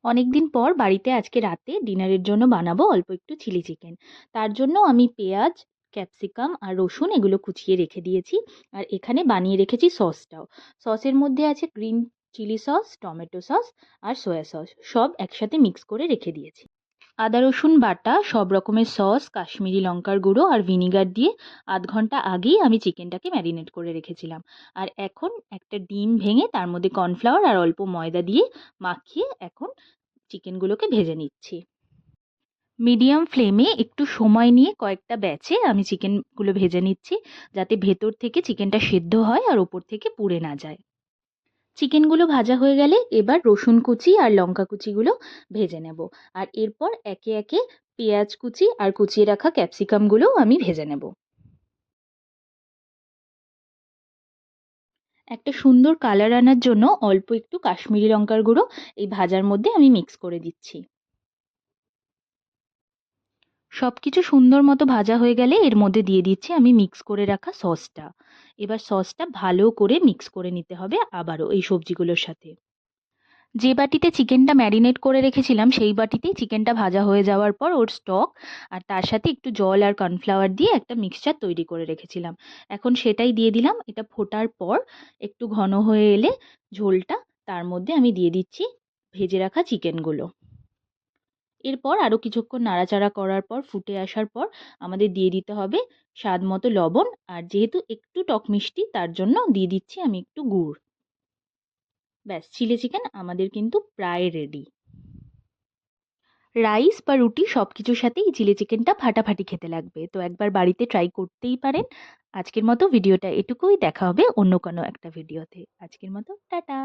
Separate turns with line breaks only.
অনেকদিন পর বাড়িতে আজকে রাতে ডিনারের জন্য বানাবো অল্প একটু চিলি চিকেন। তার জন্য আমি পেঁয়াজ, ক্যাপসিকাম আর রসুন এগুলো কুচিয়ে রেখে দিয়েছি। আর এখানে বানিয়ে রেখেছি সসটাও। সসের মধ্যে আছে green chilli sauce, tomato sauce আর সয়া সস, সব একসাথে মিক্স করে রেখে দিয়েছি। আদা রসুন বাটা, সব রকমের সস, কাশ্মীরি লঙ্কার গুঁড়ো আর ভিনিগার দিয়ে ০.৫ ঘন্টা আগেই আমি চিকেনটাকে ম্যারিনেট করে রেখেছিলাম। আর এখন একটা ডিম ভেঙে তার মধ্যে কর্নফ্লাওয়ার আর অল্প ময়দা দিয়ে মাখিয়ে এখন চিকেনগুলোকে ভেজে নিচ্ছি। মিডিয়াম ফ্লেমে একটু সময় নিয়ে কয়েকটা ব্যাচে আমি চিকেনগুলো ভেজে নিচ্ছি, যাতে ভেতর থেকে চিকেনটা সেদ্ধ হয় আর ওপর থেকে পুড়ে না যায়। চিকেনগুলো ভাজা হয়ে গেলে এবার রসুন কুচি আর লঙ্কা কুচিগুলো ভেজে নেব। আর এরপর একে একে পেঁয়াজ কুচি আর কুচিয়ে রাখা ক্যাপসিকামগুলোও আমি ভেজে নেব। একটা সুন্দর কালার আনার জন্য অল্প একটু কাশ্মীরি লঙ্কার গুঁড়ো এই ভাজার মধ্যে আমি মিক্স করে দিচ্ছি। সবকিছু সুন্দর মতো ভাজা হয়ে গেলে এর মধ্যে দিয়ে দিচ্ছি আমি মিক্স করে রাখা সসটা। এবার সসটা ভালো করে মিক্স করে নিতে হবে আবারও এই সবজিগুলোর সাথে। যে বাটিতে চিকেনটা ম্যারিনেট করে রেখেছিলাম সেই বাটিতেই চিকেনটা ভাজা হয়ে যাওয়ার পর ওর স্টক আর তার সাথে একটু জল আর কর্নফ্লাওয়ার দিয়ে একটা মিক্সচার তৈরি করে রেখেছিলাম। এখন সেটাই দিয়ে দিলাম। এটা ফোটার পর একটু ঘন হয়ে এলে ঝোলটা, তার মধ্যে আমি দিয়ে দিচ্ছি ভেজে রাখা চিকেনগুলো। এরপর আরও কিছুক্ষণ নাড়াচাড়া করার পর ফুটে আসার পর আমাদের দিয়ে দিতে হবে স্বাদ মতো লবণ, আর যেহেতু একটু টক মিষ্টি তার জন্য দিয়ে দিচ্ছি আমি একটু গুড়। ব্যাস, চিলি চিকেন আমাদের কিন্তু প্রায় রেডি। রাইস বা রুটি সব কিছুর সাথেই চিলি চিকেনটা ফাটাফাটি খেতে লাগবে, তো একবার বাড়িতে ট্রাই করতেই পারেন। আজকের মতো ভিডিওটা এটুকুই, দেখা হবে অন্য কোনো একটা ভিডিওতে। আজকের মতো টাটা।